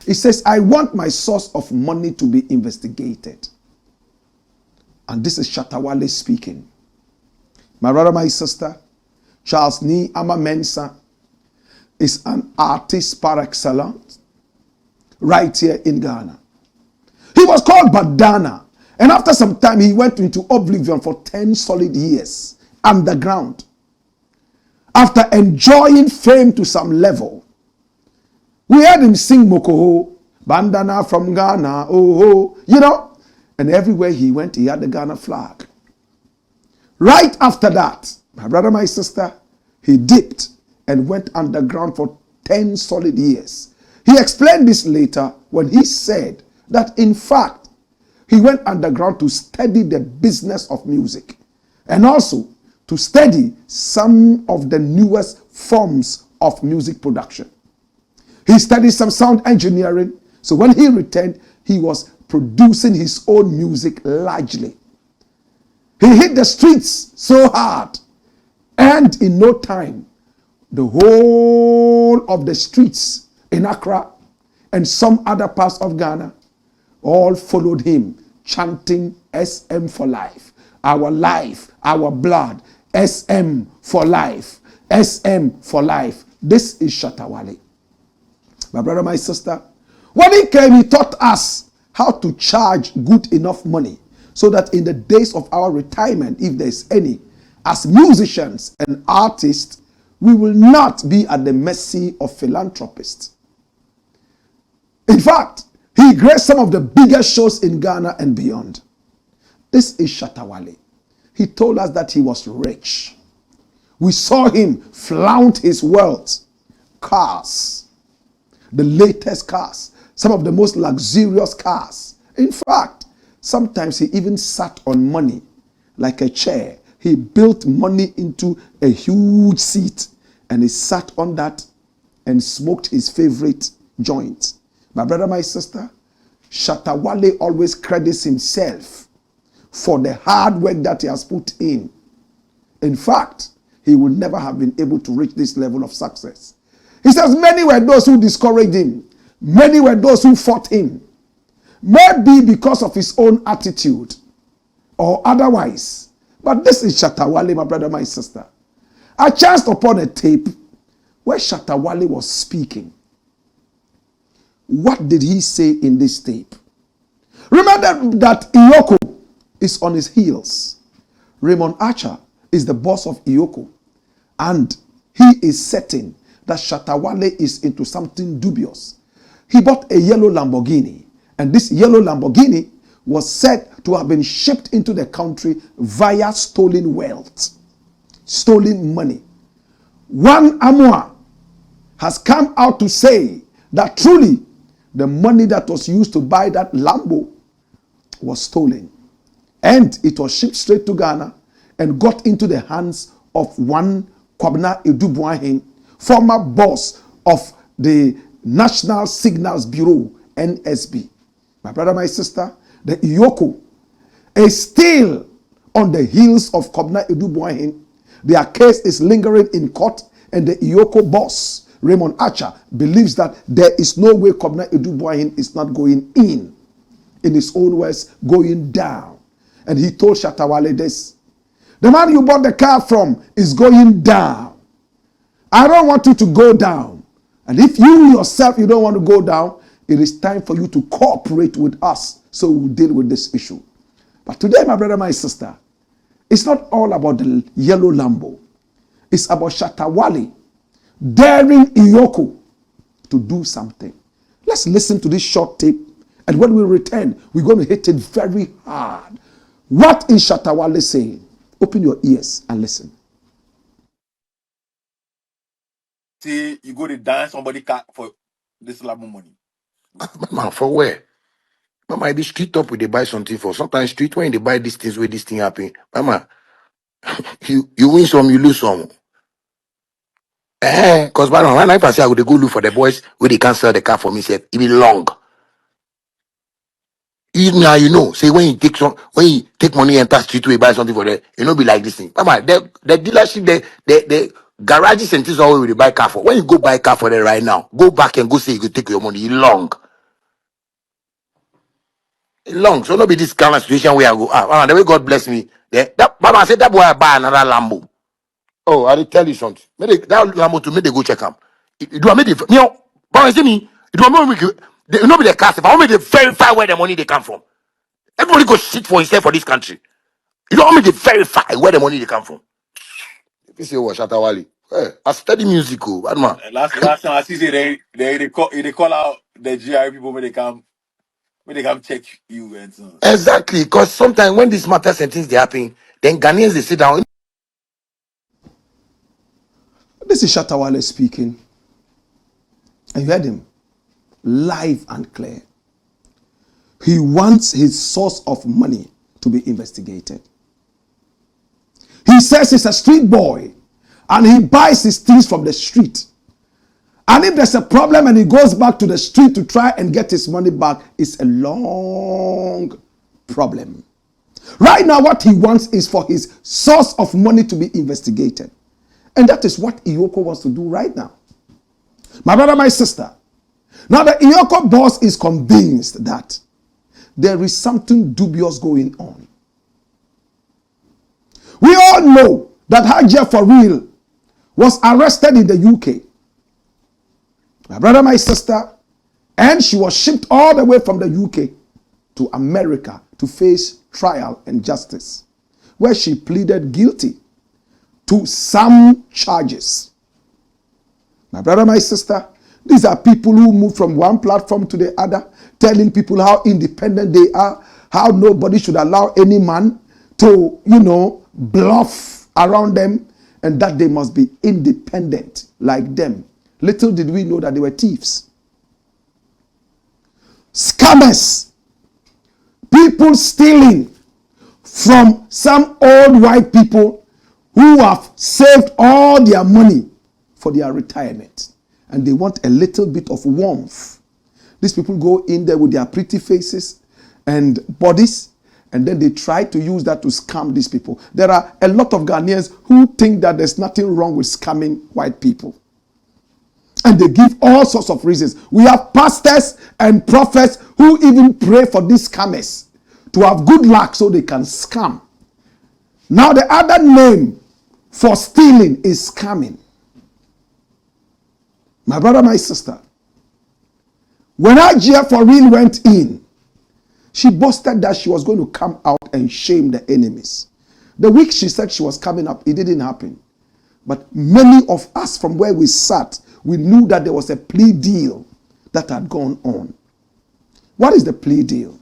He says, I want my source of money to be investigated. And this is Shatta Wale speaking. My brother, my sister, Charles Ni Ama Mensah is an artist par excellence right here in Ghana. He was called Badana, and after some time he went into oblivion for 10 solid years underground. After enjoying fame to some level, we heard him sing Mokoho, Bandana from Ghana, oh, you know, and everywhere he went he had the Ghana flag. Right after that, my brother, my sister, he dipped and went underground for 10 solid years. He explained this later when he said that in fact, he went underground to study the business of music and also to study some of the newest forms of music production. He studied some sound engineering, so when he returned, he was producing his own music largely. He hit the streets so hard, and in no time, the whole of the streets in Accra and some other parts of Ghana all followed him, chanting SM for life, our blood, SM for life, SM for life. This is Shatta Wale. My brother, my sister, when he came, he taught us how to charge good enough money so that in the days of our retirement, if there's any, as musicians and artists, we will not be at the mercy of philanthropists. In fact, he graced some of the biggest shows in Ghana and beyond. This is Shatta Wale. He told us that he was rich. We saw him flaunt his wealth. Cars, the latest cars, some of the most luxurious cars. In fact, sometimes he even sat on money like a chair. He built money into a huge seat and he sat on that and smoked his favorite joint. My brother, my sister, Shatta Wale always credits himself for the hard work that he has put in. In fact, he would never have been able to reach this level of success. He says many were those who discouraged him. Many were those who fought him. Maybe because of his own attitude or otherwise. But this is Shatta Wale, my brother, my sister. I chanced upon a tape where Shatta Wale was speaking. What did he say in this tape? Remember that YOKO is on his heels. Raymond Archer is the boss of YOKO. And he is certain that Shatta Wale is into something dubious. He bought a yellow Lamborghini. And this yellow Lamborghini was said to have been shipped into the country via stolen wealth. Stolen money. One Amwa has come out to say that truly the money that was used to buy that Lambo was stolen. And it was shipped straight to Ghana and got into the hands of one Kwabena Edubuahin, former boss of the National Signals Bureau, NSB. My brother, my sister, the YOKO is still on the heels of Kwabena Edubuahin. Their case is lingering in court, and the YOKO boss, Raymond Archer, believes that there is no way Kwabena Edubuahin is not going in his own words, going down. And he told Shatta Wale this: the man you bought the car from is going down. I don't want you to go down. And if you yourself, you don't want to go down, it is time for you to cooperate with us so we'll deal with this issue. But today, my brother, my sister, it's not all about the yellow Lambo. It's about Shatta Wale daring YOKO to do something. Let's listen to this short tape, and when we return, we're going to hit it very hard. What is Shatta Wale saying? Open your ears and listen. Say you go to dance somebody car for this Lambo money. Man, for where? Mama, the street up we they buy something for. Sometimes street when they buy these things where this thing happen. Mama, you win some, you lose some. Cause man, when I pass I would go look for the boys where they can't sell the car for me, say it be long. Now you know, say when you take money and pass street way buy something for them, you know be like this thing. Mama, the dealership, the garages and things all where they buy car for. When you go buy car for them right now, go back and go say you go take your money long. Long, so no be this kind of situation where I go. The way God bless me. That Mama said that boy I buy another Lambo. Oh, I will tell you something. That Lambo to me they go check him. It do I make the Mama see me. It do I make they not be the cast. If I want me to verify where the money they come from. Everybody go shit for himself for this country. You don't want me to verify where the money they come from. If you say what Shatta Wale, I study music, bad man. Last time I see they call out the GI people when they come check you and so. Exactly, because sometimes when these matters and things they happen, then Ghanaians they sit down. This is Shatta Wale speaking. And you heard him live and clear. He wants his source of money to be investigated. He says he's a street boy and he buys his things from the street. And if there's a problem and he goes back to the street to try and get his money back, it's a long problem. Right now, what he wants is for his source of money to be investigated. And that is what YOKO wants to do right now. My brother, my sister. Now the YOKO boss is convinced that there is something dubious going on. We all know that Hajia for real was arrested in the UK. My brother, my sister, and she was shipped all the way from the UK to America to face trial and justice, where she pleaded guilty to some charges. My brother, my sister, these are people who move from one platform to the other, telling people how independent they are, how nobody should allow any man to, bluff around them, and that they must be independent like them. Little did we know that they were thieves. Scammers. People stealing from some old white people who have saved all their money for their retirement. And they want a little bit of warmth. These people go in there with their pretty faces and bodies, and then they try to use that to scam these people. There are a lot of Ghanaians who think that there's nothing wrong with scamming white people. And they give all sorts of reasons. We have pastors and prophets who even pray for these scammers to have good luck so they can scam. Now the other name for stealing is scamming. My brother, my sister, when Hajia for real went in, she boasted that she was going to come out and shame the enemies. The week she said she was coming up, it didn't happen. But many of us from where we sat, we knew that there was a plea deal that had gone on. What is the plea deal?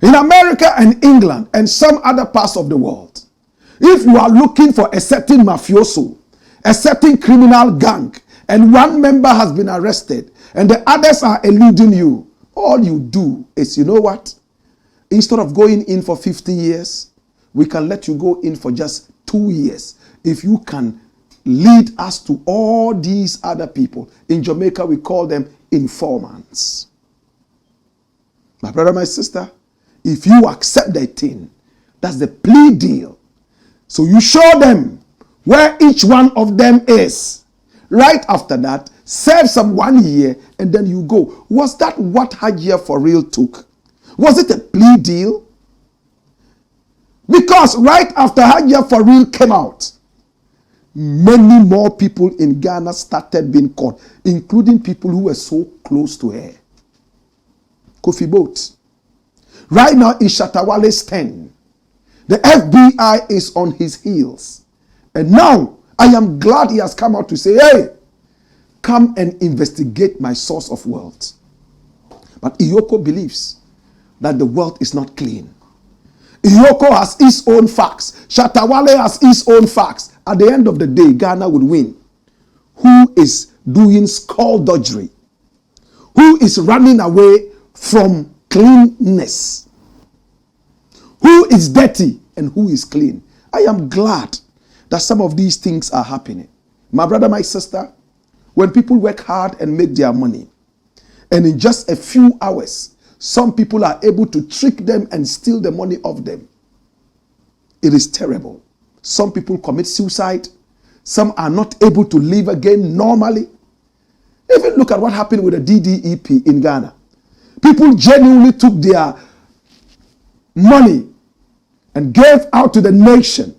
In America and England and some other parts of the world, if you are looking for a certain mafioso, a certain criminal gang, and one member has been arrested and the others are eluding you, all you do is, you know what? Instead of going in for 50 years, we can let you go in for just 2 years. If you can lead us to all these other people. In Jamaica, we call them informants. My brother, my sister, if you accept that thing, that's the plea deal. So you show them where each one of them is. Right after that, serve some 1 year and then you go. Was that what Hajia for real took? Was it a plea deal? Because right after Hajia for real came out, many more people in Ghana started being caught, including people who were so close to her. Kofi Boat. Right now in Shatta Wale's 10, the FBI is on his heels. And now, I am glad he has come out to say, hey, come and investigate my source of wealth. But YOKO believes that the wealth is not clean. YOKO has his own facts. Shatta Wale has his own facts. At the end of the day, Ghana would win. Who is doing skullduggery? Who is running away from cleanness? Who is dirty and who is clean? I am glad that some of these things are happening. My brother, my sister, when people work hard and make their money, and in just a few hours, some people are able to trick them and steal the money off them. It is terrible. Some people commit suicide. Some are not able to live again normally. Even look at what happened with the DDEP in Ghana. People genuinely took their money and gave out to the nation,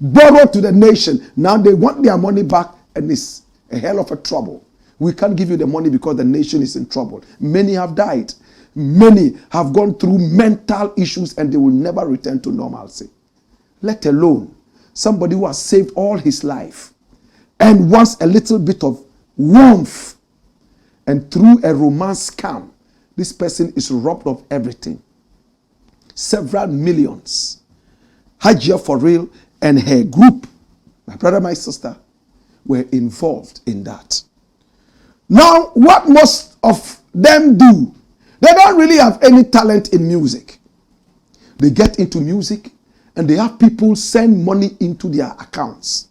borrowed to the nation. Now they want their money back, and it's a hell of a trouble. We can't give you the money because the nation is in trouble. Many have died. Many have gone through mental issues and they will never return to normalcy. Let alone somebody who has saved all his life and wants a little bit of warmth, and through a romance scam, this person is robbed of everything. Several millions. Hajia for real and her group, my brother, my sister, were involved in that. Now, what most of them do, they don't really have any talent in music. They get into music and they have people send money into their accounts.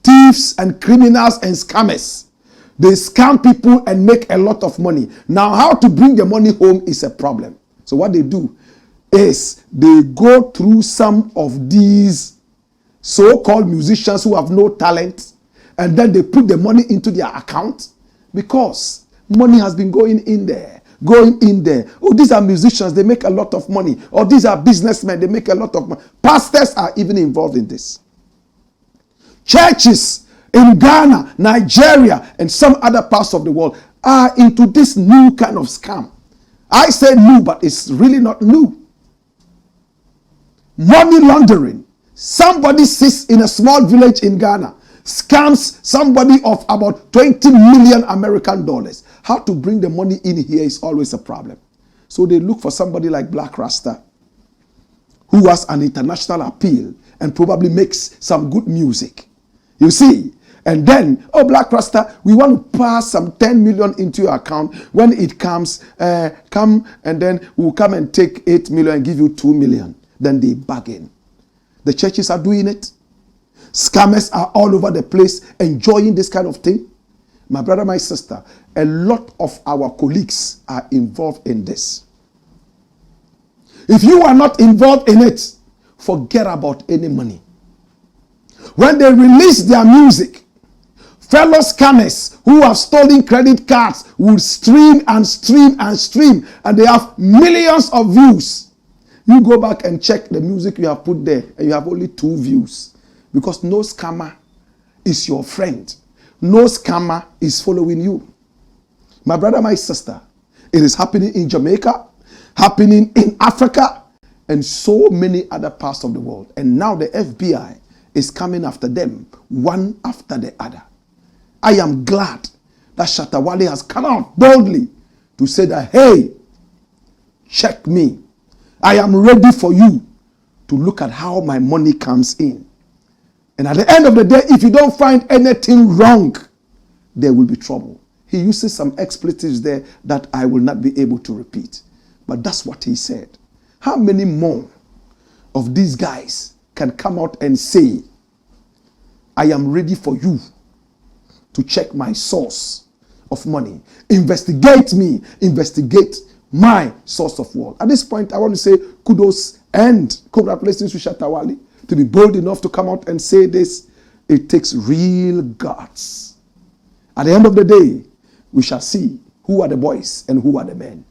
Thieves and criminals and scammers. They scam people and make a lot of money. Now, how to bring the money home is a problem. So what they do is they go through some of these so-called musicians who have no talent, and then they put the money into their account because money has been going in there. Oh, these are musicians, they make a lot of money. Or these are businessmen, they make a lot of money. Pastors are even involved in this. Churches in Ghana, Nigeria, and some other parts of the world are into this new kind of scam. I say new, but it's really not new. Money laundering. Somebody sits in a small village in Ghana, scams somebody of about 20 million American dollars. How to bring the money in here is always a problem. So they look for somebody like Black Rasta, who has an international appeal and probably makes some good music. You see? And then, oh, Black Rasta, we want to pass some 10 million into your account. When it comes, come, and then we'll come and take 8 million and give you 2 million. Then they bargain. The churches are doing it. Scammers are all over the place enjoying this kind of thing. My brother, my sister, a lot of our colleagues are involved in this. If you are not involved in it, forget about any money. When they release their music, fellow scammers who have stolen credit cards will stream and stream and stream, and they have millions of views. You go back and check the music you have put there, and you have only 2 views. Because no scammer is your friend. No scammer is following you. My brother, my sister, it is happening in Jamaica, happening in Africa, and so many other parts of the world. And now the FBI is coming after them, one after the other. I am glad that Shatta Wale has come out boldly to say that, hey, check me. I am ready for you to look at how my money comes in. And at the end of the day, if you don't find anything wrong, there will be trouble. He uses some expletives there that I will not be able to repeat. But that's what he said. How many more of these guys can come out and say, I am ready for you to check my source of money. Investigate me. Investigate my source of wealth. At this point, I want to say kudos and congratulations to Shatta Wale to be bold enough to come out and say this. It takes real guts. At the end of the day, we shall see who are the boys and who are the men.